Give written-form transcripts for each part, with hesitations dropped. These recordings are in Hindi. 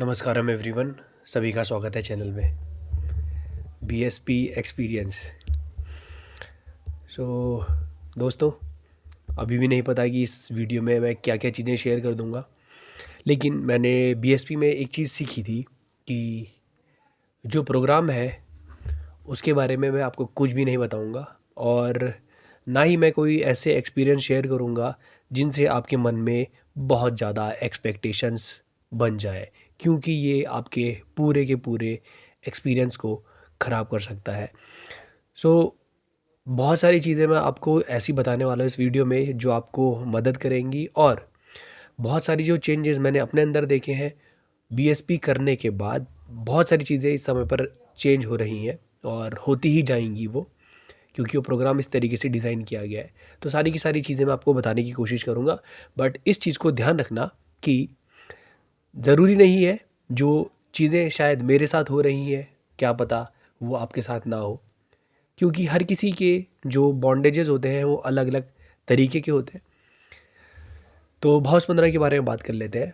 नमस्कारम एवरीवन, सभी का स्वागत है चैनल में। BSP experience. सो दोस्तों, अभी भी नहीं पता कि इस वीडियो में मैं क्या क्या चीज़ें शेयर कर दूंगा, लेकिन मैंने बीएसपी में एक चीज़ सीखी थी कि जो प्रोग्राम है उसके बारे में मैं आपको कुछ भी नहीं बताऊंगा, और ना ही मैं कोई ऐसे एक्सपीरियंस शेयर करूंगा जिनसे आपके मन में बहुत ज़्यादा एक्सपेक्टेशंस बन जाए, क्योंकि ये आपके पूरे के पूरे एक्सपीरियंस को ख़राब कर सकता है। सो बहुत सारी चीज़ें मैं आपको ऐसी बताने वाला हूँ इस वीडियो में जो आपको मदद करेंगी, और बहुत सारी जो चेंजेस मैंने अपने अंदर देखे हैं बीएसपी करने के बाद, बहुत सारी चीज़ें इस समय पर चेंज हो रही हैं और होती ही जाएंगी वो, क्योंकि वो प्रोग्राम इस तरीके से डिज़ाइन किया गया है। तो सारी की सारी चीज़ें मैं आपको बताने की कोशिश करूँगा, बट इस चीज़ को ध्यान रखना कि ज़रूरी नहीं है जो चीज़ें शायद मेरे साथ हो रही हैं, क्या पता वो आपके साथ ना हो, क्योंकि हर किसी के जो बॉन्डेजेस होते हैं वो अलग अलग तरीके के होते हैं। तो भाव स्पंदना के बारे में बात कर लेते हैं।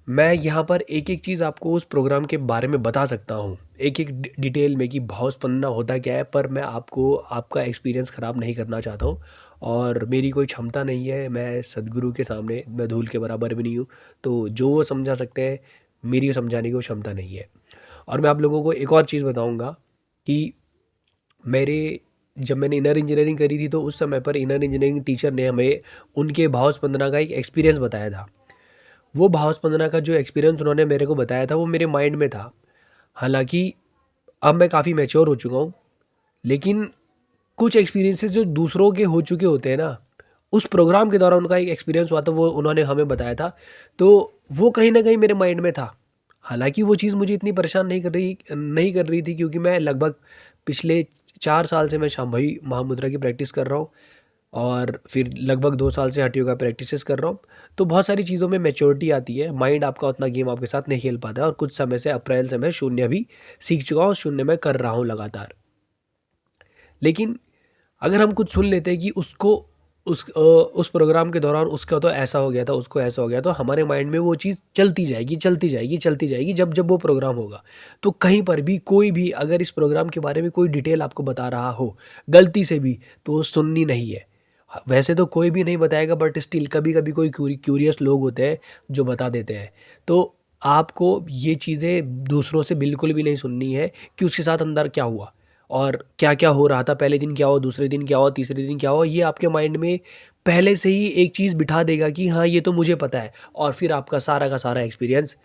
मैं यहाँ पर एक एक चीज़ आपको उस प्रोग्राम के बारे में बता सकता हूँ, एक एक डिटेल में कि भाव स्पंदना होता क्या है, पर मैं आपको आपका एक्सपीरियंस ख़राब नहीं करना चाहता हूँ, और मेरी कोई क्षमता नहीं है, मैं सदगुरु के सामने मैं धूल के बराबर भी नहीं हूँ। तो जो वो समझा सकते हैं, मेरी समझाने की वो क्षमता नहीं है। और मैं आप लोगों को एक और चीज़ बताऊँगा कि मेरे जब मैंने इनर इंजीनियरिंग करी थी, तो उस समय पर इनर इंजीनियरिंग टीचर ने हमें उनके भाव स्पंदना का एक एक्सपीरियंस बताया था। वो भाव स्पंदना का जो एक्सपीरियंस उन्होंने मेरे को बताया था वो मेरे माइंड में था। हालांकि अब मैं काफ़ी मैच्योर हो चुका हूँ, लेकिन कुछ एक्सपीरियंसेस जो दूसरों के हो चुके होते हैं ना, उस प्रोग्राम के दौरान उनका एक एक्सपीरियंस हुआ था, वो उन्होंने हमें बताया था। तो वो कहीं ना कहीं मेरे माइंड में था। हालांकि वो चीज़ मुझे इतनी परेशान नहीं कर रही थी, क्योंकि मैं लगभग पिछले 4 साल से मैं शांभवी महामुद्रा की प्रैक्टिस कर रहा हूँ, और फिर लगभग 2 साल से हठ योगा प्रैक्टिसेस कर रहा हूँ। तो बहुत सारी चीज़ों में मैच्योरिटी आती है, माइंड आपका उतना गेम आपके साथ नहीं खेल पाता है, और कुछ समय से अप्रैल से मैं शून्य भी सीख चुका हूँ, शून्य में कर रहा हूँ लगातार। लेकिन अगर हम कुछ सुन लेते हैं कि उसको उस प्रोग्राम के दौरान उसका तो ऐसा हो गया था, उसको ऐसा हो गया, तो हमारे माइंड में वो चीज़ चलती जाएगी चलती जाएगी चलती जाएगी। जब जब वो प्रोग्राम होगा, तो कहीं पर भी कोई भी अगर इस प्रोग्राम के बारे में कोई डिटेल आपको बता रहा हो गलती से भी, तो वो सुननी नहीं है। वैसे तो कोई भी नहीं बताएगा, बट स्टिल कभी कभी कोई क्यूरियस लोग होते हैं जो बता देते हैं। तो आपको ये चीज़ें दूसरों से बिल्कुल भी नहीं सुननी है कि उसके साथ अंदर क्या हुआ और क्या क्या हो रहा था, पहले दिन क्या हुआ, दूसरे दिन क्या हुआ, तीसरे दिन क्या हुआ। ये आपके माइंड में पहले से ही एक चीज़ बिठा देगा कि हाँ ये तो मुझे पता है, और फिर आपका सारा का सारा एक्सपीरियंस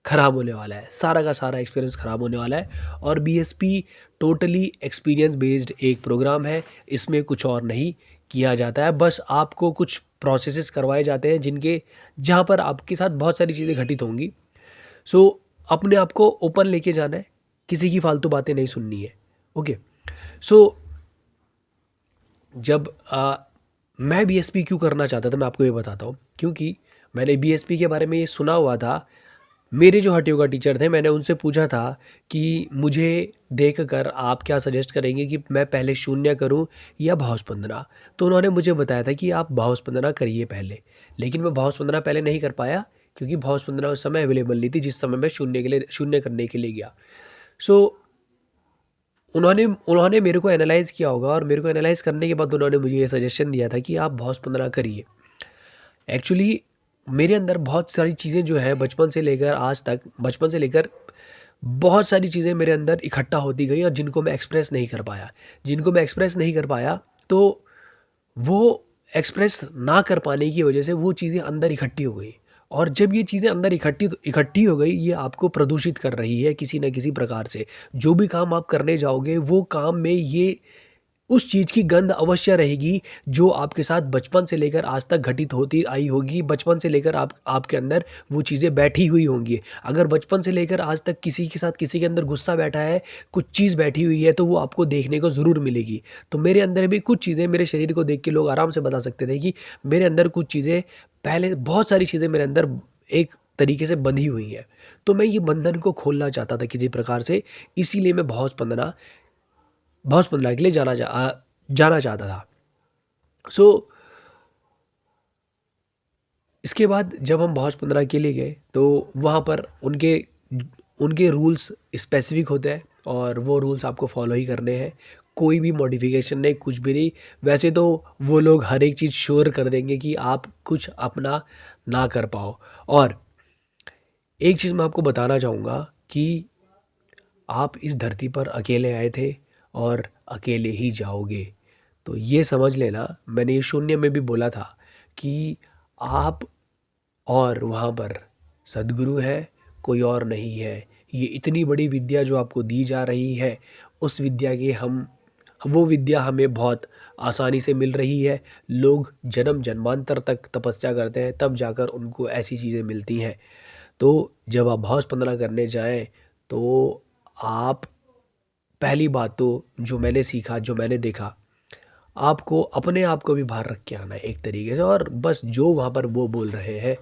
ख़राब होने वाला है, सारा का सारा एक्सपीरियंस ख़राब होने वाला है। और बीएसपी टोटली एक्सपीरियंस बेस्ड एक प्रोग्राम है, इसमें कुछ और नहीं किया जाता है, बस आपको कुछ प्रोसेसेस करवाए जाते हैं जिनके जहाँ पर आपके साथ बहुत सारी चीज़ें घटित होंगी। सो अपने आप को ओपन लेके जाना है, किसी की फालतू बातें नहीं सुननी है। ओके। सो जब मैं बीएसपी क्यों करना चाहता था, मैं आपको ये बताता हूँ। क्योंकि मैंने बीएसपी के बारे में ये सुना हुआ था, मेरे जो हठ योगा टीचर थे, मैंने उनसे पूछा था कि मुझे देखकर आप क्या सजेस्ट करेंगे कि मैं पहले शून्य करूं या भाव स्पंदना। तो उन्होंने मुझे बताया था कि आप भाव स्पंदना करिए पहले। लेकिन मैं भाव स्पंदना पहले नहीं कर पाया, क्योंकि भाव स्पंदना उस समय अवेलेबल नहीं थी जिस समय मैं शून्य करने के लिए गया। सो उन्होंने उन्होंने मेरे को एनालाइज़ किया होगा, और मेरे को एनालाइज़ करने के बाद उन्होंने मुझे ये सजेशन दिया था कि आप भाव स्पंदना करिए। एक्चुअली मेरे अंदर बहुत सारी चीज़ें जो है बचपन से लेकर आज तक, बचपन से लेकर बहुत सारी चीज़ें मेरे अंदर इकट्ठा होती गई, और जिनको मैं एक्सप्रेस नहीं कर पाया, तो वो एक्सप्रेस ना कर पाने की वजह से वो चीज़ें अंदर इकट्ठी हो गई। और जब ये चीज़ें अंदर इकट्ठी हो गई, ये आपको प्रदूषित कर रही है किसी न किसी प्रकार से। जो भी काम आप करने जाओगे, वो काम में ये उस चीज़ की गंध अवश्य रहेगी जो आपके साथ बचपन से लेकर आज तक घटित होती आई होगी। बचपन से लेकर आपके अंदर वो चीज़ें बैठी हुई होंगी। अगर बचपन से लेकर आज तक किसी के साथ किसी के अंदर गुस्सा बैठा है, कुछ चीज़ बैठी हुई है, तो वो आपको देखने को ज़रूर मिलेगी। तो मेरे अंदर भी कुछ चीज़ें, मेरे शरीर को देख के लोग आराम से बता सकते थे कि मेरे अंदर कुछ चीज़ें, पहले बहुत सारी चीज़ें मेरे अंदर एक तरीके से बंधी हुई है। तो मैं ये बंधन को खोलना चाहता था किसी प्रकार से, इसीलिए मैं बहुत स्पंदना के लिए जाना चाहता था। सो इसके बाद जब हम बहुत स्पंदना के लिए गए, तो वहाँ पर उनके उनके रूल्स स्पेसिफिक होते हैं और वो रूल्स आपको फॉलो ही करने हैं, कोई भी मॉडिफिकेशन नहीं, कुछ भी नहीं। वैसे तो वो लोग हर एक चीज़ श्योर कर देंगे कि आप कुछ अपना ना कर पाओ। और एक चीज़ मैं आपको बताना चाहूँगा कि आप इस धरती पर अकेले आए थे और अकेले ही जाओगे। तो ये समझ लेना, मैंने ये शून्य में भी बोला था कि आप और वहाँ पर सद्गुरु है, कोई और नहीं है। ये इतनी बड़ी विद्या जो आपको दी जा रही है, उस विद्या के वो विद्या हमें बहुत आसानी से मिल रही है। लोग जन्म जन्मांतर तक तपस्या करते हैं, तब जाकर उनको ऐसी चीज़ें मिलती हैं। तो जब आप भाव स्पंदना करने जाएं तो आप, पहली बात तो जो मैंने सीखा, जो मैंने देखा, आपको अपने आप को भी बाहर रख के आना है एक तरीके से। और बस जो वहाँ पर वो बोल रहे हैं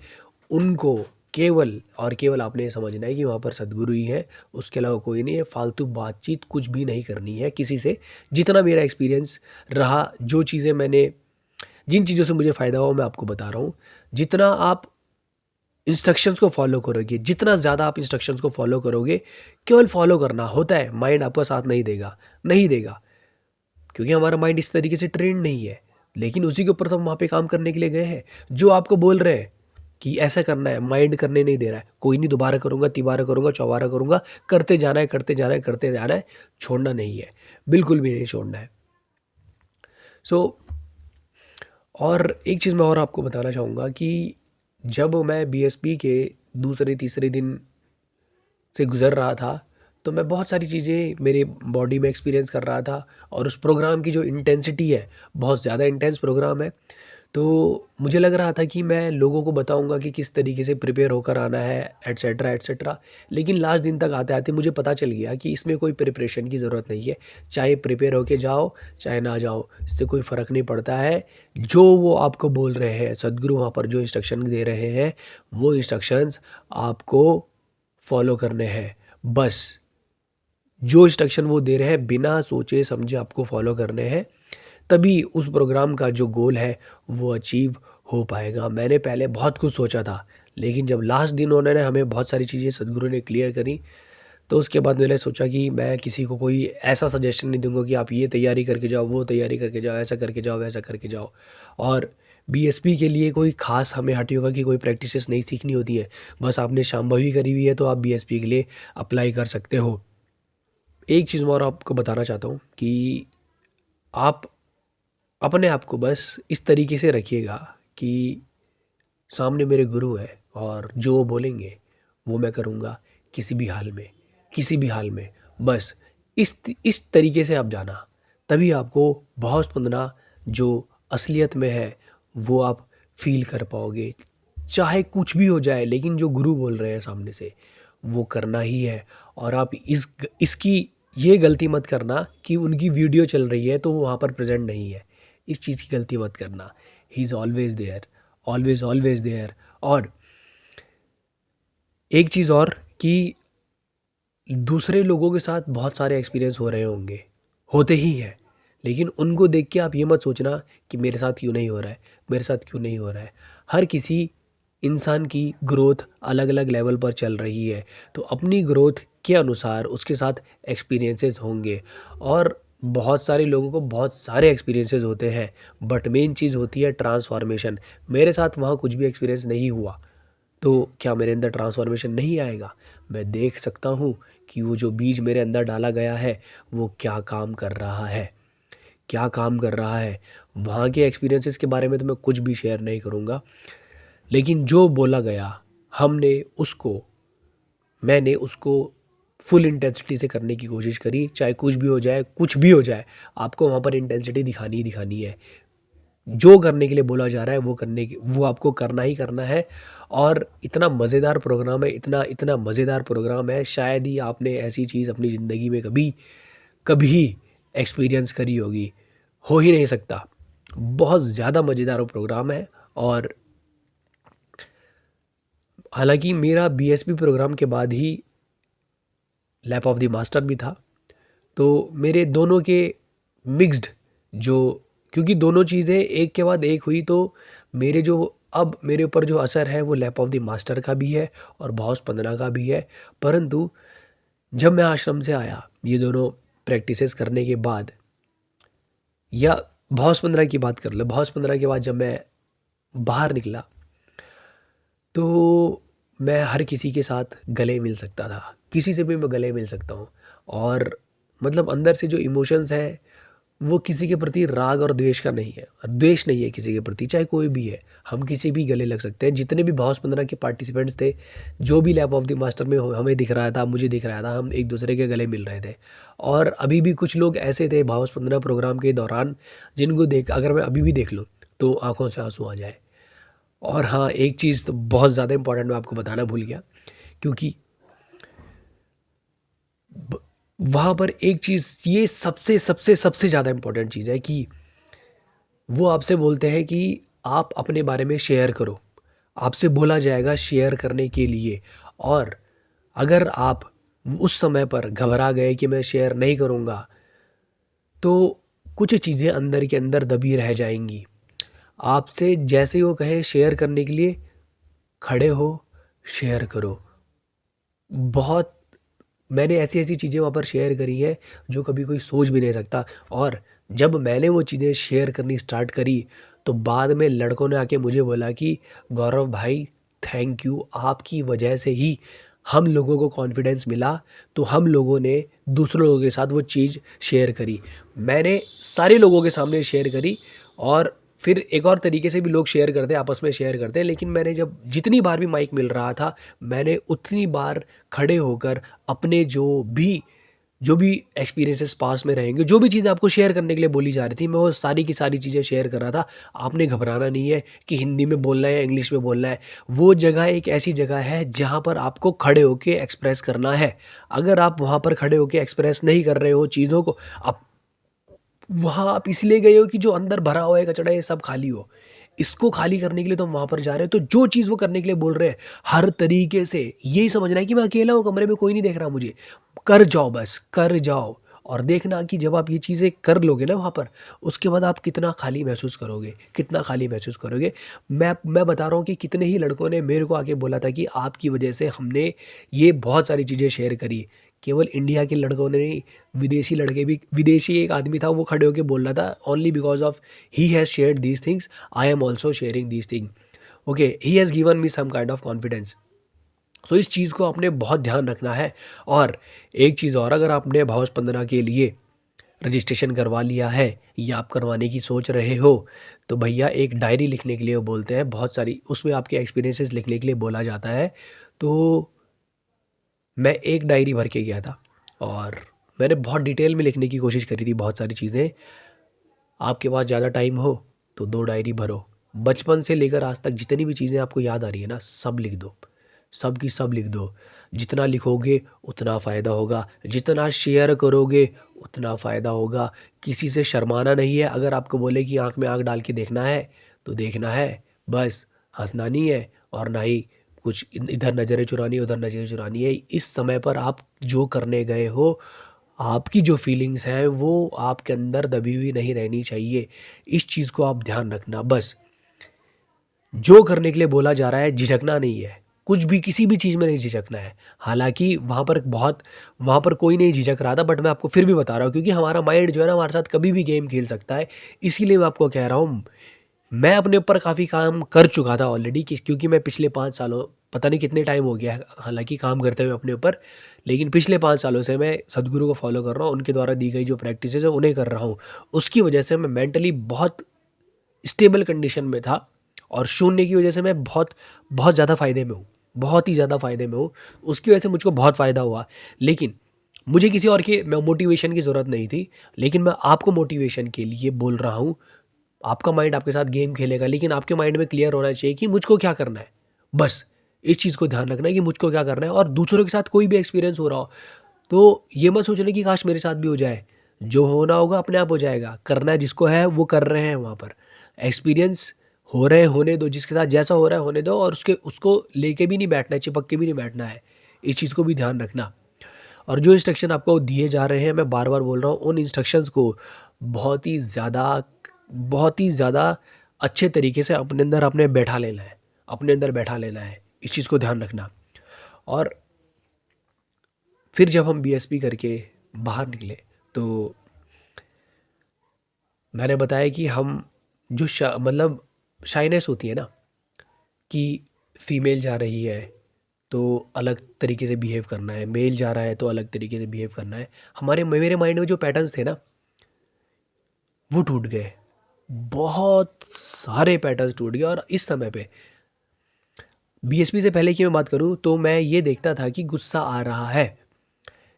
उनको केवल और केवल आपने ये समझना है कि वहाँ पर सद्गुरु ही है, उसके अलावा कोई नहीं है। फालतू बातचीत कुछ भी नहीं करनी है किसी से। जितना मेरा एक्सपीरियंस रहा, जो चीज़ें मैंने, जिन चीज़ों से मुझे फ़ायदा हुआ, मैं आपको बता रहा हूँ। जितना आप इंस्ट्रक्शंस को फॉलो करोगे, जितना ज़्यादा आप इंस्ट्रक्शंस को फॉलो करोगे, केवल फॉलो करना होता है, माइंड आपका साथ नहीं देगा, नहीं देगा, क्योंकि हमारा माइंड इस तरीके से ट्रेंड नहीं है। लेकिन उसी के ऊपर तो हम वहाँ पे काम करने के लिए गए हैं। जो आपको बोल रहे हैं कि ऐसा करना है, माइंड करने नहीं दे रहा है। कोई नहीं, दोबारा करूँगा, तिबारा करूँगा, चौबारा करूँगा, करते जाना है, करते जाना है, करते जाना है, छोड़ना नहीं है, बिल्कुल भी नहीं छोड़ना है। सो और एक चीज़ मैं और आपको बताना चाहूँगा कि जब मैं बीएसपी के दूसरे तीसरे दिन से गुज़र रहा था, तो मैं बहुत सारी चीज़ें मेरे बॉडी में एक्सपीरियंस कर रहा था। और उस प्रोग्राम की जो इंटेंसिटी है, बहुत ज़्यादा इंटेंस प्रोग्राम है। तो मुझे लग रहा था कि मैं लोगों को बताऊंगा कि किस तरीके से प्रिपेयर होकर आना है, एट्सेट्रा एट्सेट्रा। लेकिन लास्ट दिन तक आते आते मुझे पता चल गया कि इसमें कोई प्रिपरेशन की ज़रूरत नहीं है। चाहे प्रिपेयर होके जाओ, चाहे ना जाओ, इससे कोई फ़र्क नहीं पड़ता है। जो वो आपको बोल रहे हैं, सद्गुरु वहाँ पर जो इंस्ट्रक्शन दे रहे हैं, वो इंस्ट्रक्शंस आपको फॉलो करने हैं। बस जो इंस्ट्रक्शन वो दे रहे हैं, बिना सोचे समझे आपको फॉलो करने हैं। तभी उस प्रोग्राम का जो गोल है वो अचीव हो पाएगा। मैंने पहले बहुत कुछ सोचा था, लेकिन जब लास्ट दिन उन्होंने हमें बहुत सारी चीज़ें सद्गुरु ने क्लियर करी, तो उसके बाद मैंने सोचा कि मैं किसी को कोई ऐसा सजेशन नहीं दूंगा कि आप ये तैयारी करके जाओ, वो तैयारी करके जाओ, ऐसा करके जाओ, वैसा करके जाओ। और बीएसपी के लिए कोई खास हमें हट योगा की कोई प्रैक्टिसेस नहीं सीखनी होती है। बस आपने शांभवी करी हुई है तो आप बीएसपी के लिए अप्लाई कर सकते हो। एक चीज़ मैं और आपको बताना चाहता हूँ कि आप अपने आप को बस इस तरीके से रखिएगा कि सामने मेरे गुरु है और जो वो बोलेंगे वो मैं करूँगा, किसी भी हाल में, किसी भी हाल में। बस इस तरीके से आप जाना, तभी आपको भाव स्पंदना जो असलियत में है वो आप फील कर पाओगे। चाहे कुछ भी हो जाए, लेकिन जो गुरु बोल रहे हैं सामने से, वो करना ही है। और आप इसकी ये गलती मत करना कि उनकी वीडियो चल रही है तो वो वहाँ पर प्रेजेंट नहीं है। इस चीज़ की गलती मत करना। He is always there, always always there. और एक चीज़ और कि दूसरे लोगों के साथ बहुत सारे एक्सपीरियंस हो रहे होंगे, होते ही हैं, लेकिन उनको देख के आप ये मत सोचना कि मेरे साथ क्यों नहीं हो रहा है, मेरे साथ क्यों नहीं हो रहा है। हर किसी इंसान की ग्रोथ अलग अलग लेवल पर चल रही है, तो अपनी ग्रोथ के अनुसार उसके साथ एक्सपीरियंसेस होंगे। और बहुत सारे लोगों को बहुत सारे एक्सपीरियंसेस होते हैं, बट मेन चीज़ होती है ट्रांसफॉर्मेशन। मेरे साथ वहाँ कुछ भी एक्सपीरियंस नहीं हुआ, तो क्या मेरे अंदर ट्रांसफॉर्मेशन नहीं आएगा? मैं देख सकता हूँ कि वो जो बीज मेरे अंदर डाला गया है वो क्या काम कर रहा है, क्या काम कर रहा है। वहाँ के एक्सपीरियंसेस के बारे में तो मैं कुछ भी शेयर नहीं करूँगा, लेकिन जो बोला गया मैंने उसको फुल इंटेंसिटी से करने की कोशिश करी। चाहे कुछ भी हो जाए, कुछ भी हो जाए, आपको वहाँ पर इंटेंसिटी दिखानी ही दिखानी है। जो करने के लिए बोला जा रहा है वो आपको करना ही करना है। और इतना मज़ेदार प्रोग्राम है, इतना इतना मज़ेदार प्रोग्राम है, शायद ही आपने ऐसी चीज़ अपनी ज़िंदगी में कभी कभी एक्सपीरियंस करी होगी, हो ही नहीं सकता। बहुत ज़्यादा मज़ेदार प्रोग्राम है। और हालांकि मेरा बीएसपी प्रोग्राम के बाद ही लैप ऑफ द मास्टर भी था, तो मेरे दोनों के मिक्स्ड जो, क्योंकि दोनों चीज़ें एक के बाद एक हुई, तो मेरे ऊपर जो असर है वो लैप ऑफ द मास्टर का भी है और भाउस 15 का भी है। परंतु जब मैं आश्रम से आया, ये दोनों प्रैक्टिसेस करने के बाद, या भाउस 15 की बात कर ले, भाउस 15 के बाद जब मैं बाहर निकला तो मैं हर किसी के साथ गले मिल सकता था, किसी से भी मैं गले मिल सकता हूँ। और मतलब अंदर से जो इमोशंस है वो किसी के प्रति राग और द्वेष का नहीं है, द्वेष नहीं है किसी के प्रति, चाहे कोई भी है, हम किसी भी गले लग सकते हैं। जितने भी भाउस 15 के पार्टिसिपेंट्स थे, जो भी लैब ऑफ द मास्टर में हमें दिख रहा था, मुझे दिख रहा था, हम एक दूसरे के गले मिल रहे थे। और अभी भी कुछ लोग ऐसे थे भाउस 15 प्रोग्राम के दौरान जिनको देख अगर मैं अभी भी देख लूँ तो आंखों से आंसू आ जाए। और हाँ, एक चीज़ तो बहुत ज़्यादा इंपॉर्टेंट मैं आपको बताना भूल गया, क्योंकि वहाँ पर एक चीज़, ये सबसे सबसे सबसे ज़्यादा इंपॉर्टेंट चीज़ है कि वो आपसे बोलते हैं कि आप अपने बारे में शेयर करो, आपसे बोला जाएगा शेयर करने के लिए। और अगर आप उस समय पर घबरा गए कि मैं शेयर नहीं करूँगा, तो कुछ चीज़ें अंदर के अंदर दबी रह जाएंगी। आपसे जैसे ही वो कहे शेयर करने के लिए, खड़े हो, शेयर करो। बहुत मैंने ऐसी ऐसी चीज़ें वहाँ पर शेयर करी है जो कभी कोई सोच भी नहीं सकता। और जब मैंने वो चीज़ें शेयर करनी स्टार्ट करी तो बाद में लड़कों ने आके मुझे बोला कि गौरव भाई, थैंक यू, आपकी वजह से ही हम लोगों को कॉन्फिडेंस मिला, तो हम लोगों ने दूसरे लोगों के साथ वो चीज़ शेयर करी। मैंने सारे लोगों के सामने शेयर करी, और फिर एक और तरीके से भी लोग शेयर करते हैं, आपस में शेयर करते हैं। लेकिन मैंने जब जितनी बार भी माइक मिल रहा था, मैंने उतनी बार खड़े होकर अपने जो भी एक्सपीरियंसेस पास में रहेंगे, जो भी चीज़ें आपको शेयर करने के लिए बोली जा रही थी, मैं वो सारी की सारी चीज़ें शेयर कर रहा था। आपने घबराना नहीं है कि हिंदी में बोलना है या इंग्लिश में बोलना है। वो जगह एक ऐसी जगह है जहाँ पर आपको खड़े होके एक्सप्रेस करना है। अगर आप वहाँ पर खड़े होके एक्सप्रेस नहीं कर रहे हो चीज़ों को, आप वहाँ आप इसलिए गए हो कि जो अंदर भरा हुआ है कचड़ा, ये सब खाली हो। इसको खाली करने के लिए तो हम वहाँ पर जा रहे हैं। तो जो चीज़ वो करने के लिए बोल रहे हैं, हर तरीके से यही समझना है कि मैं अकेला हूँ कमरे में, कोई नहीं देख रहा मुझे। कर जाओ, बस कर जाओ। और देखना कि जब आप ये चीज़ें कर लोगे ना वहाँ पर, उसके बाद आप कितना खाली महसूस करोगे, कितना खाली महसूस करोगे। मैं बता रहा हूँ कि कितने ही लड़कों ने मेरे को आके बोला था कि आपकी वजह से हमने ये बहुत सारी चीज़ें शेयर करी। केवल इंडिया के लड़कों ने नहीं, विदेशी लड़के भी, विदेशी एक आदमी था वो खड़े होकर बोल रहा था, only because of he has shared these things, I am also sharing these thing. Okay, he has given me some kind of confidence. तो इस चीज़ को आपने बहुत ध्यान रखना है। और एक चीज़ और, अगर आपने भाउस 15 के लिए रजिस्ट्रेशन करवा लिया है या आप करवाने की सोच रहे हो, तो भैया एक डायरी लिखने के लिए वो बोलते हैं, बहुत सारी उसमें आपके एक्सपीरियंसेस लिखने के लिए बोला जाता है। तो मैं एक डायरी भर के गया था और मैंने बहुत डिटेल में लिखने की कोशिश करी थी बहुत सारी चीज़ें। आपके पास ज़्यादा टाइम हो तो 2 डायरी भरो। बचपन से लेकर आज तक जितनी भी चीज़ें आपको याद आ रही है ना, सब लिख दो, सब की सब लिख दो। जितना लिखोगे उतना फ़ायदा होगा, जितना शेयर करोगे उतना फ़ायदा होगा। किसी से शर्माना नहीं है। अगर आपको बोले कि आँख में आँख डाल के देखना है तो देखना है, बस हँसना नहीं है। और ना ही कुछ इधर नज़रें चुरानी है, उधर नज़रें चुरानी है। इस समय पर आप जो करने गए हो, आपकी जो फीलिंग्स हैं वो आपके अंदर दबी हुई नहीं रहनी चाहिए। इस चीज़ को आप ध्यान रखना। बस जो करने के लिए बोला जा रहा है, झिझकना नहीं है, कुछ भी किसी भी चीज़ में नहीं झिझकना है। हालांकि वहाँ पर कोई नहीं झिझक रहा था, बट मैं आपको फिर भी बता रहा हूँ क्योंकि हमारा माइंड जो है ना, हमारे साथ कभी भी गेम खेल सकता है। इसीलिए मैं आपको कह रहा हूँ, मैं अपने ऊपर काफ़ी काम कर चुका था ऑलरेडी, क्योंकि मैं पिछले 5 सालों, पता नहीं कितने टाइम हो गया है हालांकि काम करते हुए अपने ऊपर, लेकिन पिछले 5 सालों से मैं सदगुरु को फॉलो कर रहा हूँ। उनके द्वारा दी गई जो प्रैक्टिस है उन्हें कर रहा हूँ। उसकी वजह से मैं मेंटली बहुत स्टेबल कंडीशन में था, और शून्य की वजह से मैं बहुत बहुत ज़्यादा फ़ायदे में हूँ, बहुत ही ज़्यादा फ़ायदे में हूँ। उसकी वजह से मुझको बहुत फ़ायदा हुआ। लेकिन मुझे किसी और के मोटिवेशन की ज़रूरत नहीं थी, लेकिन मैं आपको मोटिवेशन के लिए बोल रहा हूँ। आपका माइंड आपके साथ गेम खेलेगा, लेकिन आपके माइंड में क्लियर होना चाहिए कि मुझको क्या करना है। बस इस चीज़ को ध्यान रखना है कि मुझको क्या करना है। और दूसरों के साथ कोई भी एक्सपीरियंस हो रहा हो तो ये मत सोचना कि काश मेरे साथ भी हो जाए। जो होना होगा अपने आप हो जाएगा। करना है जिसको है वो कर रहे हैं वहाँ पर। एक्सपीरियंस हो रहे हैं, होने दो, जिसके साथ जैसा हो रहा है होने दो। और उसको लेके भी नहीं बैठना है, चिपक के भी नहीं बैठना है। इस चीज़ को भी ध्यान रखना। और जो इंस्ट्रक्शन आपको दिए जा रहे हैं, मैं बार बार बोल रहा हूँ, उन इंस्ट्रक्शंस को बहुत ही ज़्यादा अच्छे तरीके से अपने अंदर आपने बैठा लेना है, अपने अंदर बैठा लेना है, इस चीज़ को ध्यान रखना। और फिर जब हम बीएसपी करके बाहर निकले तो मैंने बताया कि हम जो मतलब शाइनेस होती है ना, कि फीमेल जा रही है तो अलग तरीके से बिहेव करना है, मेल जा रहा है तो अलग तरीके से बिहेव करना है, हमारे मेरे माइंड में जो पैटर्न्स थे ना वो टूट गए। बहुत सारे पैटर्न्स टूट गए। और इस समय पे बीएसपी से पहले की मैं बात करूँ तो मैं ये देखता था कि गुस्सा आ रहा है,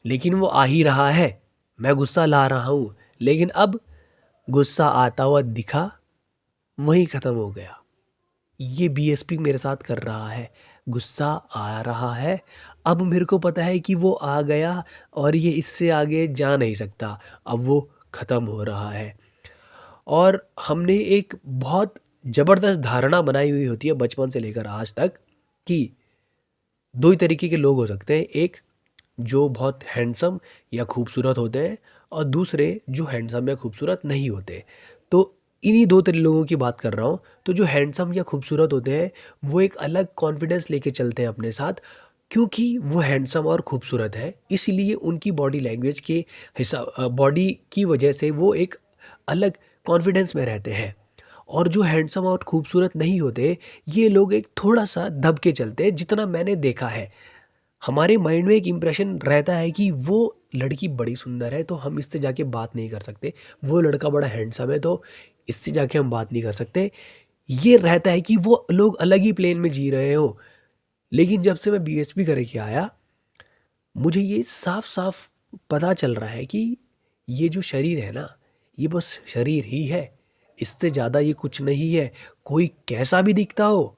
लेकिन वो आ ही रहा है, मैं गुस्सा ला रहा हूँ, लेकिन अब गुस्सा आता हुआ दिखा, वहीं ख़त्म हो गया। ये बीएसपी मेरे साथ कर रहा है, गुस्सा आ रहा है, अब मेरे को पता है कि वो आ गया और ये इससे आगे जा नहीं सकता, अब वो ख़त्म हो रहा है। और हमने एक बहुत ज़बरदस्त धारणा बनाई हुई होती है बचपन से लेकर आज तक कि दो ही तरीके के लोग हो सकते हैं, एक जो बहुत हैंडसम या खूबसूरत होते हैं और दूसरे जो हैंडसम या खूबसूरत नहीं होते। तो इन्हीं दो तरह लोगों की बात कर रहा हूँ। तो जो हैंडसम या खूबसूरत होते हैं वो एक अलग कॉन्फिडेंस लेके चलते हैं अपने साथ, क्योंकि वो हैंडसम और खूबसूरत है, इसलिए उनकी बॉडी लैंग्वेज के हिसाब, बॉडी की वजह से वो एक अलग कॉन्फिडेंस में रहते हैं। और जो हैंडसम और खूबसूरत नहीं होते, ये लोग एक थोड़ा सा दब के चलते हैं। जितना मैंने देखा है, हमारे माइंड में एक इम्प्रेशन रहता है कि वो लड़की बड़ी सुंदर है तो हम इससे जाके बात नहीं कर सकते, वो लड़का बड़ा हैंडसम है तो इससे जाके हम बात नहीं कर सकते। ये रहता है कि वो लोग अलग ही प्लेन में जी रहे हो। लेकिन जब से मैं बीएसपी करके आया, मुझे ये साफ साफ पता चल रहा है कि ये जो शरीर है ना, ये बस शरीर ही है, इससे ज़्यादा ये कुछ नहीं है। कोई कैसा भी दिखता हो,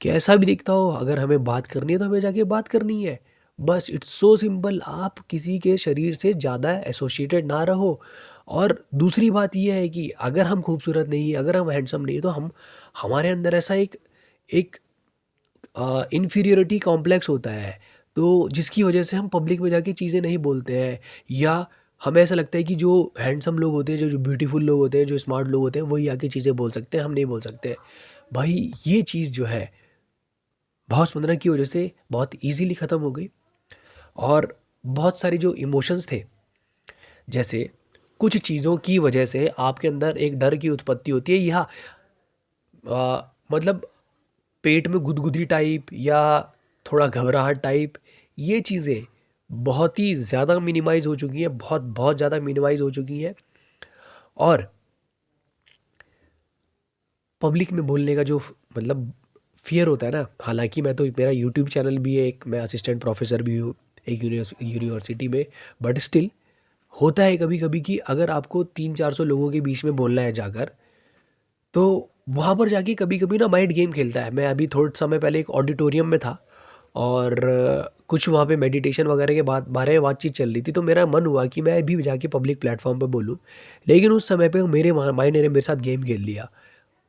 कैसा भी दिखता हो, अगर हमें बात करनी है तो हमें जाके बात करनी है, बस। It's so simple. आप किसी के शरीर से ज़्यादा एसोसिएटेड ना रहो। और दूसरी बात यह है कि अगर हम खूबसूरत नहीं है, अगर हम हैंडसम नहीं है, तो हम हमारे अंदर ऐसा एक एक इन्फीरियरिटी कॉम्प्लेक्स होता है, तो जिसकी वजह से हम पब्लिक में जाके चीज़ें नहीं बोलते हैं। या हमें ऐसा लगता है कि जो हैंडसम लोग होते हैं, जो जो ब्यूटीफुल लोग होते हैं, जो स्मार्ट लोग होते हैं, वही आके चीज़ें बोल सकते हैं, हम नहीं बोल सकते। भाई ये चीज़ जो है बहुत स्पंदना की वजह से बहुत इजीली ख़त्म हो गई। और बहुत सारी जो इमोशंस थे, जैसे कुछ चीज़ों की वजह से आपके अंदर एक डर की उत्पत्ति होती है, या मतलब पेट में गुदगुदी टाइप या थोड़ा घबराहट टाइप, ये चीज़ें बहुत ही ज़्यादा मिनिमाइज़ हो चुकी हैं, बहुत बहुत ज़्यादा मिनिमाइज़ हो चुकी हैं। और पब्लिक में बोलने का जो मतलब फ़ियर होता है ना, हालांकि मैं तो, मेरा यूट्यूब चैनल भी है, एक मैं असिस्टेंट प्रोफेसर भी हूँ एक यूनिवर्सिटी में, बट स्टिल होता है कभी कभी कि अगर आपको 300-400 लोगों के बीच में बोलना है जाकर, तो वहाँ पर जाके कभी कभी ना माइंड गेम खेलता है। मैं अभी थोड़े समय पहले एक ऑडिटोरियम में था और कुछ वहाँ पे मेडिटेशन वगैरह के बारे में बातचीत चल रही थी, तो मेरा मन हुआ कि मैं भी जाके पब्लिक प्लेटफॉर्म पे बोलूँ। लेकिन उस समय पे मेरे माइंड ने मेरे साथ गेम खेल लिया।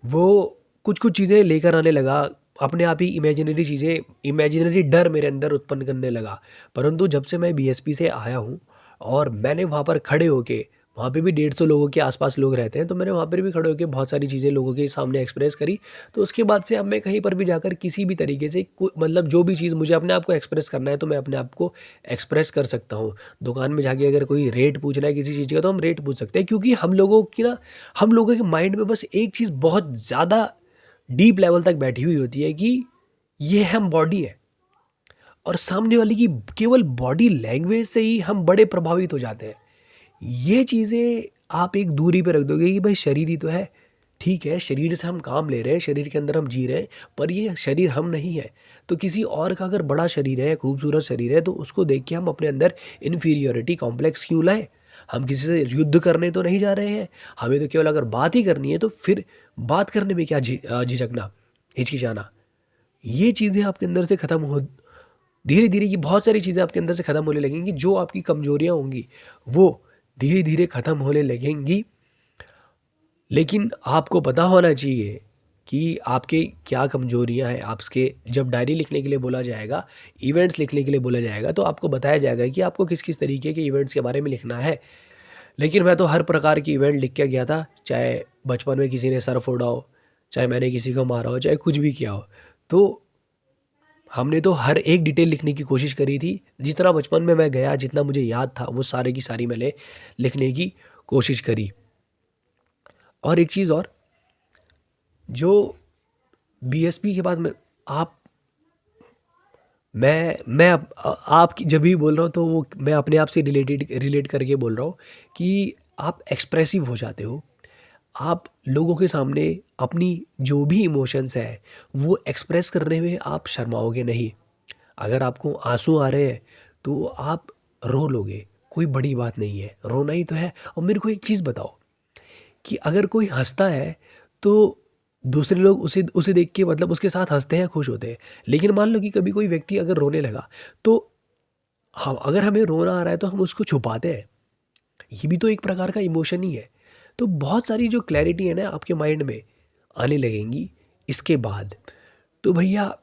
वो कुछ कुछ चीज़ें लेकर आने लगा, अपने आप ही इमेजिनरी चीज़ें, इमेजिनरी डर मेरे अंदर उत्पन्न करने लगा। परंतु जब से मैं बीएसपी से आया हूँ और मैंने वहाँ पर खड़े होके, वहाँ पे भी 150 लोगों के आसपास लोग रहते हैं, तो मैंने वहाँ पर भी खड़े होके बहुत सारी चीज़ें लोगों के सामने एक्सप्रेस करी। तो उसके बाद से अब मैं कहीं पर भी जाकर किसी भी तरीके से मतलब जो भी चीज़ मुझे अपने आप को एक्सप्रेस करना है, तो मैं अपने आप को एक्सप्रेस कर सकता हूँ। दुकान में जाके अगर कोई रेट पूछना है किसी चीज़ का, तो हम रेट पूछ सकते हैं, क्योंकि हम लोगों की ना, हम लोगों के माइंड में बस एक चीज़ बहुत ज़्यादा डीप लेवल तक बैठी हुई होती है कि ये हम बॉडी है, और सामने वाले की केवल बॉडी लैंग्वेज से ही हम बड़े प्रभावित हो जाते हैं। ये चीज़ें आप एक दूरी पे रख दोगे कि भाई शरीर ही तो है, ठीक है, शरीर से हम काम ले रहे हैं, शरीर के अंदर हम जी रहे हैं, पर ये शरीर हम नहीं है। तो किसी और का अगर बड़ा शरीर है, खूबसूरत शरीर है, तो उसको देख के हम अपने अंदर इन्फीरियोरिटी कॉम्प्लेक्स क्यों लाएं? हम किसी से युद्ध करने तो नहीं जा रहे हैं, हमें तो केवल अगर बात ही करनी है, तो फिर बात करने में क्या झिझकना, हिचकिचाना। ये चीज़ें आपके अंदर से ख़त्म हो, धीरे धीरे ये बहुत सारी चीज़ें आपके अंदर से ख़त्म होने लगेंगी। जो आपकी कमजोरियाँ होंगी वो धीरे धीरे ख़त्म होने लगेंगी। लेकिन आपको पता होना चाहिए कि आपके क्या कमजोरियां हैं। आपके जब डायरी लिखने के लिए बोला जाएगा, इवेंट्स लिखने के लिए बोला जाएगा, तो आपको बताया जाएगा कि आपको किस किस तरीके के इवेंट्स के बारे में लिखना है। लेकिन मैं तो हर प्रकार की इवेंट लिख के गया था, चाहे बचपन में किसी ने सर फोड़ा हो, चाहे मैंने किसी को मारा हो, चाहे कुछ भी किया हो, तो हमने तो हर एक डिटेल लिखने की कोशिश करी थी। जितना बचपन में मैं गया, जितना मुझे याद था, वो सारे की सारी मैंने लिखने की कोशिश करी। और एक चीज़ और, जो बीएसपी के बाद में आप मैं आपकी जब भी बोल रहा हूँ तो वो मैं अपने आप से रिलेट करके बोल रहा हूँ कि आप एक्सप्रेसिव हो जाते हो। आप लोगों के सामने अपनी जो भी इमोशंस है वो एक्सप्रेस करने में आप शर्माओगे नहीं। अगर आपको आंसू आ रहे हैं तो आप रो लोगे, कोई बड़ी बात नहीं है, रोना ही तो है। और मेरे को एक चीज़ बताओ कि अगर कोई हंसता है तो दूसरे लोग उसे उसे देख के मतलब उसके साथ हंसते हैं, खुश होते हैं। लेकिन मान लो कि कभी कोई व्यक्ति अगर रोने लगा तो हम, अगर हमें रोना आ रहा है तो हम उसको छुपाते हैं। ये भी तो एक प्रकार का इमोशन ही है। तो बहुत सारी जो क्लैरिटी है ना आपके माइंड में आने लगेंगी इसके बाद। तो भैया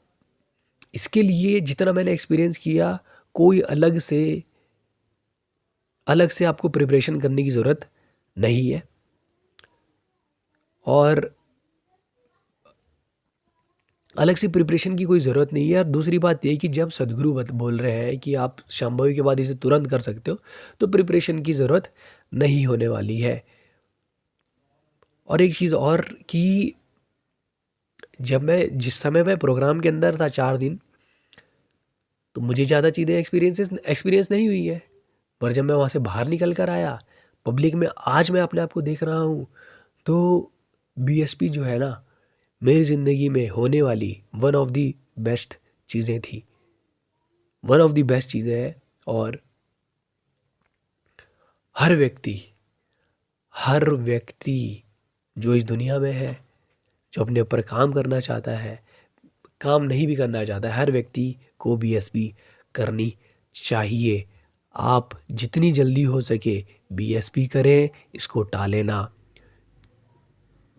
इसके लिए जितना मैंने एक्सपीरियंस किया, कोई अलग से आपको प्रिपरेशन करने की ज़रूरत नहीं है। और अलग से प्रिपरेशन की कोई ज़रूरत नहीं है। और दूसरी बात ये कि जब सदगुरु बोल रहे हैं कि आप शांभवी के बाद इसे तुरंत कर सकते हो, तो प्रिपरेशन की ज़रूरत नहीं होने वाली है। और एक चीज़ और कि जिस समय मैं प्रोग्राम के अंदर था 4 दिन, तो मुझे ज़्यादा चीज़ें एक्सपीरियंस नहीं हुई है। पर जब मैं वहाँ से बाहर निकल कर आया पब्लिक में, आज मैं अपने आप को देख रहा हूँ, तो बीएसपी जो है ना, मेरी ज़िंदगी में होने वाली वन ऑफ दी बेस्ट चीज़ें थी, वन ऑफ दी बेस्ट चीज़ें हैं। और हर व्यक्ति हर व्यक्ति जो इस दुनिया में है, जो अपने ऊपर काम करना चाहता है, काम नहीं भी करना चाहता है, हर व्यक्ति को बीएसपी करनी चाहिए। आप जितनी जल्दी हो सके बीएसपी करें, इसको टालें ना।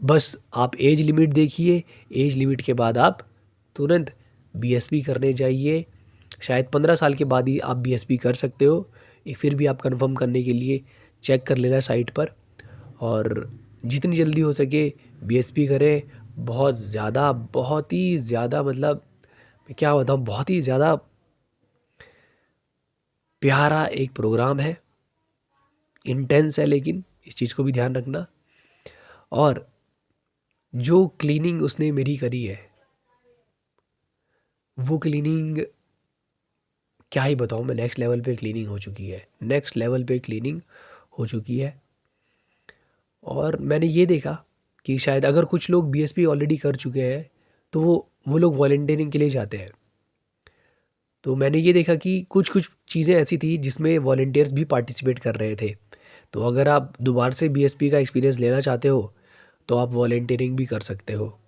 बस आप एज लिमिट देखिए, एज लिमिट के बाद आप तुरंत बीएसपी करने जाइए। शायद 15 साल के बाद ही आप बीएसपी कर सकते हो। फिर भी आप कंफर्म करने के लिए चेक कर लेना साइट पर। और जितनी जल्दी हो सके बीएसपी करें। बहुत ही ज़्यादा मतलब मैं क्या बताऊँ, बहुत ही ज़्यादा प्यारा एक प्रोग्राम है, इंटेंस है, लेकिन इस चीज़ को भी ध्यान रखना। और जो क्लीनिंग उसने मेरी करी है, वो क्लीनिंग क्या ही बताऊँ मैं, नेक्स्ट लेवल पे क्लीनिंग हो चुकी है, नेक्स्ट लेवल पे क्लीनिंग हो चुकी है। और मैंने ये देखा कि शायद अगर कुछ लोग बीएसपी ऑलरेडी कर चुके हैं तो वो लोग वॉलंटियरिंग के लिए जाते हैं। तो मैंने ये देखा कि कुछ कुछ चीज़ें ऐसी थी जिसमें वॉलंटियर्स भी पार्टिसिपेट कर रहे थे। तो अगर आप दोबारा से बीएसपी का एक्सपीरियंस लेना चाहते हो तो आप वॉलंटियरिंग भी कर सकते हो।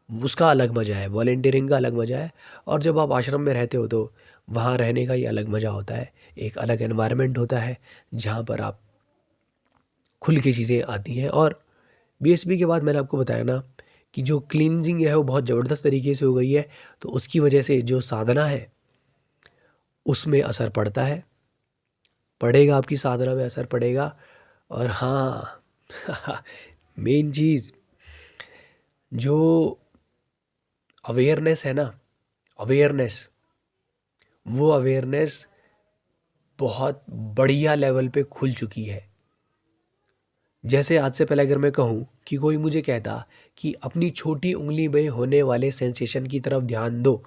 उसका अलग मज़ा है, वॉलंटियरिंग का अलग मज़ा है। और जब आप आश्रम में रहते हो तो वहाँ रहने का ही अलग मज़ा होता है, एक अलग एनवायरनमेंट होता है जहाँ पर आप खुल के चीज़ें आती हैं। और बीएसपी के बाद मैंने आपको बताया ना कि जो क्लींजिंग है वो बहुत ज़बरदस्त तरीके से हो गई है। तो उसकी वजह से जो साधना है उसमें असर पड़ता है, पड़ेगा, आपकी साधना में असर पड़ेगा। और हाँ मेन चीज़ जो अवेयरनेस है ना, अवेयरनेस, वो अवेयरनेस बहुत बढ़िया लेवल पे खुल चुकी है। जैसे आज से पहले अगर मैं कहूँ कि कोई मुझे कहता कि अपनी छोटी उंगली में होने वाले सेंसेशन की तरफ ध्यान दो,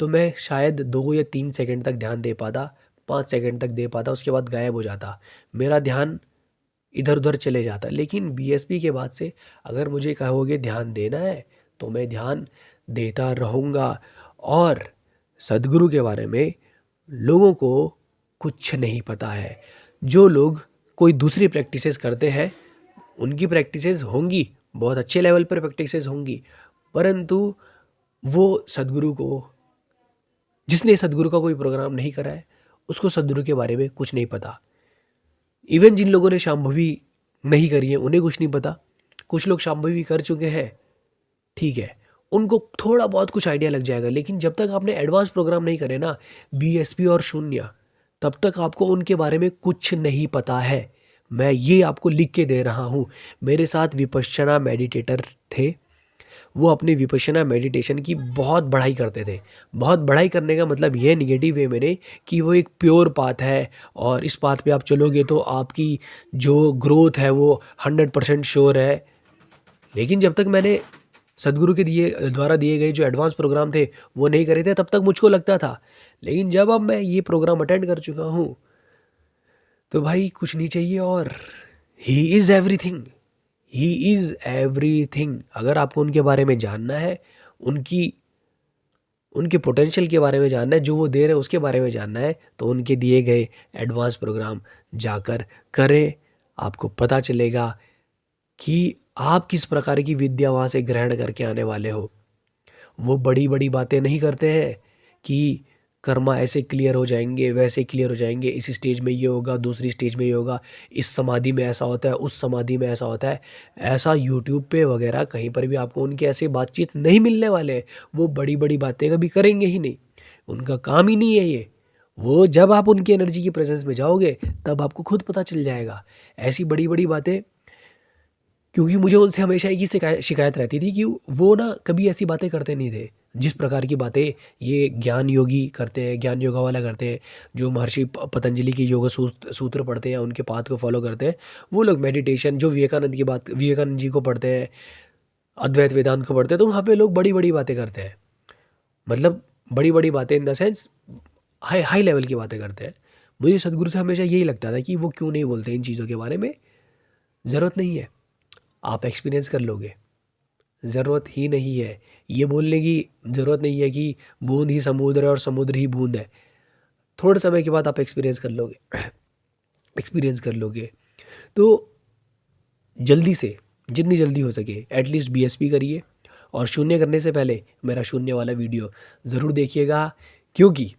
तो मैं शायद 2 या 3 सेकंड तक ध्यान दे पाता, 5 सेकंड तक दे पाता, उसके बाद गायब हो जाता, मेरा ध्यान इधर उधर चले जाता। लेकिन बीएसपी के बाद से अगर मुझे कहोगे ध्यान देना है तो मैं ध्यान देता रहूँगा। और सदगुरु के बारे में लोगों को कुछ नहीं पता है। जो लोग कोई दूसरी प्रैक्टिसेस करते हैं उनकी प्रैक्टिसेस होंगी, बहुत अच्छे लेवल पर प्रैक्टिसेस होंगी, परंतु वो सदगुरु को, जिसने सदगुरु का कोई प्रोग्राम नहीं करा है, उसको सदगुरु के बारे में कुछ नहीं पता। इवन जिन लोगों ने शांभवी नहीं करी है उन्हें कुछ नहीं पता। कुछ लोग शांभवी कर चुके हैं, ठीक है, उनको थोड़ा बहुत कुछ आइडिया लग जाएगा। लेकिन जब तक आपने एडवांस प्रोग्राम नहीं करे ना, बीएसपी और शून्य, तब तक आपको उनके बारे में कुछ नहीं पता है। मैं ये आपको लिख के दे रहा हूँ। मेरे साथ विपश्यना मेडिटेटर थे, वो अपने विपश्यना मेडिटेशन की बहुत बढ़ाई करते थे। बहुत बढ़ाई करने का मतलब ये नेगेटिव वे में नहीं कि वो एक प्योर पाथ है और इस पाथ पे आप चलोगे तो आपकी जो ग्रोथ है वो 100% श्योर है। लेकिन जब तक मैंने सदगुरु के द्वारा दिए गए जो एडवांस प्रोग्राम थे वो नहीं करे थे, तब तक मुझको लगता था। लेकिन जब अब मैं ये प्रोग्राम अटेंड कर चुका हूँ तो भाई कुछ नहीं चाहिए और he is everything. He is everything. अगर आपको उनके बारे में जानना है, उनके पोटेंशियल के बारे में जानना है, जो वो दे रहे हैं उसके बारे में जानना है, तो उनके दिए गए एडवांस प्रोग्राम जाकर करें। आपको पता चलेगा कि आप किस प्रकार की विद्या वहाँ से ग्रहण करके आने वाले हो। वो बड़ी बड़ी बातें नहीं करते हैं कि कर्मा ऐसे क्लियर हो जाएंगे, वैसे क्लियर हो जाएंगे, इस स्टेज में ये होगा, दूसरी स्टेज में ये होगा, इस समाधि में ऐसा होता है, उस समाधि में ऐसा होता है। ऐसा यूट्यूब पे वगैरह कहीं पर भी आपको उनके ऐसे बातचीत नहीं मिलने वाले हैं। वो बड़ी बड़ी बातें कभी करेंगे ही नहीं, उनका काम ही नहीं है ये। वो जब आप उनकी एनर्जी की प्रेजेंस में जाओगे तब आपको खुद पता चल जाएगा ऐसी बड़ी बड़ी बातें। क्योंकि मुझे उनसे हमेशा एक ही शिकायत रहती थी कि वो ना कभी ऐसी बातें करते नहीं थे जिस प्रकार की बातें ये ज्ञान योगी करते हैं, ज्ञान योगा वाला करते हैं, जो महर्षि पतंजलि के योग सूत्र पढ़ते हैं, उनके पाथ को फॉलो करते हैं। वो लोग मेडिटेशन जो विवेकानंद जी को पढ़ते हैं, अद्वैत वेदांत को पढ़ते हैं, तो वहाँ पे लोग बड़ी बड़ी बातें करते हैं। मतलब बड़ी बड़ी बातें in the sense high high level की बातें करते हैं। मुझे सदगुरु से हमेशा यही लगता था कि वो क्यों नहीं बोलते इन चीज़ों के बारे में। ज़रूरत नहीं है, आप एक्सपीरियंस कर लोगे। ज़रूरत ही नहीं है, ये बोलने की ज़रूरत नहीं है कि बूंद ही समुद्र है और समुद्र ही बूंद है। थोड़े समय के बाद आप एक्सपीरियंस कर लोगे एक्सपीरियंस कर लोगे। तो जल्दी से, जितनी जल्दी हो सके एटलीस्ट बीएसपी करिए। और शून्य करने से पहले मेरा शून्य वाला वीडियो ज़रूर देखिएगा, क्योंकि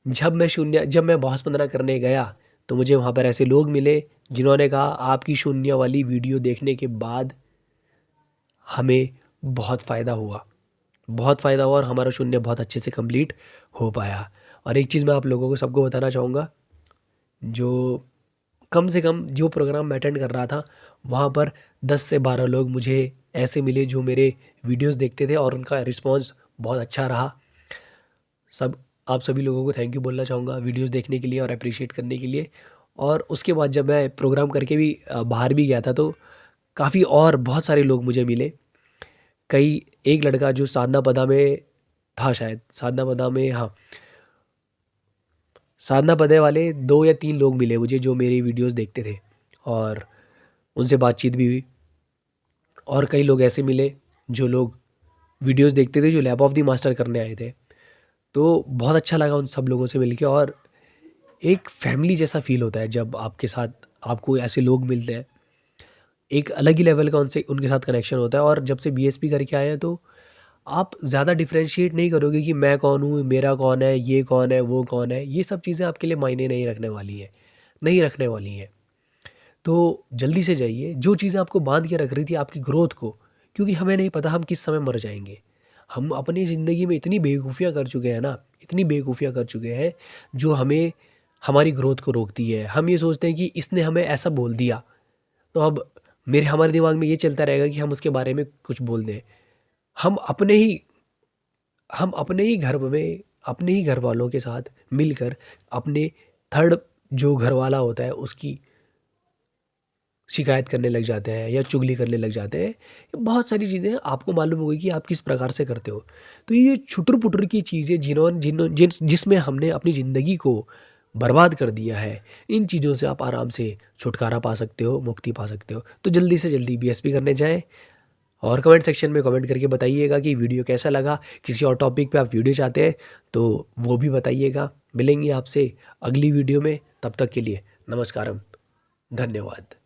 जब मैं बॉस 15 करने गया तो मुझे वहाँ पर ऐसे लोग मिले जिन्होंने कहा आपकी शून्य वाली वीडियो देखने के बाद हमें बहुत फ़ायदा हुआ, बहुत फ़ायदा हुआ और हमारा शून्य बहुत अच्छे से कंप्लीट हो पाया। और एक चीज़ मैं आप लोगों को सबको बताना चाहूँगा, जो कम से कम जो प्रोग्राम मैं अटेंड कर रहा था वहाँ पर 10 से 12 लोग मुझे ऐसे मिले जो मेरे वीडियोस देखते थे और उनका रिस्पांस बहुत अच्छा रहा। आप सभी लोगों को थैंक यू बोलना चाहूँगा वीडियोस देखने के लिए और अप्रिशिएट करने के लिए। और उसके बाद जब मैं प्रोग्राम करके भी बाहर भी गया था तो काफ़ी और बहुत सारे लोग मुझे मिले। एक लड़का जो साधना पदा में था, शायद साधना पदा में, हाँ साधना पदे वाले 2 या 3 लोग मिले मुझे जो मेरी वीडियोस देखते थे और उनसे बातचीत भी हुई। और कई लोग ऐसे मिले जो लोग वीडियोस देखते थे, जो लैब ऑफ द मास्टर करने आए थे। तो बहुत अच्छा लगा उन सब लोगों से मिलके और एक फैमिली जैसा फील होता है जब आपके साथ आपको ऐसे लोग मिलते हैं। एक अलग ही लेवल का उनके साथ कनेक्शन होता है। और जब से बीएसपी करके आए हैं तो आप ज़्यादा डिफरेंशिएट नहीं करोगे कि मैं कौन हूँ, मेरा कौन है, ये कौन है, वो कौन है। ये सब चीज़ें आपके लिए मायने नहीं रखने वाली हैं। तो जल्दी से जाइए, जो चीज़ें आपको बांध के रख रही थी आपकी ग्रोथ को, क्योंकि हमें नहीं पता हम किस समय मर जाएंगे। हम अपनी ज़िंदगी में इतनी बेवकूफ़ियाँ कर चुके हैं ना, इतनी बेवकूफ़ियाँ कर चुके हैं जो हमें हमारी ग्रोथ को रोकती है। हम ये सोचते हैं कि इसने हमें ऐसा बोल दिया तो अब हमारे दिमाग में ये चलता रहेगा कि हम उसके बारे में कुछ बोल दें। हम अपने ही घर में, अपने ही घर वालों के साथ मिलकर अपने थर्ड जो घर वाला होता है उसकी शिकायत करने लग जाते हैं या चुगली करने लग जाते हैं। ये बहुत सारी चीज़ें आपको मालूम होगी कि आप किस प्रकार से करते हो। तो ये छुटर पुटर की चीज़ें जिसमें हमने अपनी ज़िंदगी को बर्बाद कर दिया है, इन चीज़ों से आप आराम से छुटकारा पा सकते हो, मुक्ति पा सकते हो। तो जल्दी से जल्दी बीएसपी करने जाएं और कमेंट सेक्शन में कमेंट करके बताइएगा कि वीडियो कैसा लगा। किसी और टॉपिक पे आप वीडियो चाहते हैं तो वो भी बताइएगा। मिलेंगे आपसे अगली वीडियो में, तब तक के लिए नमस्कारम, धन्यवाद।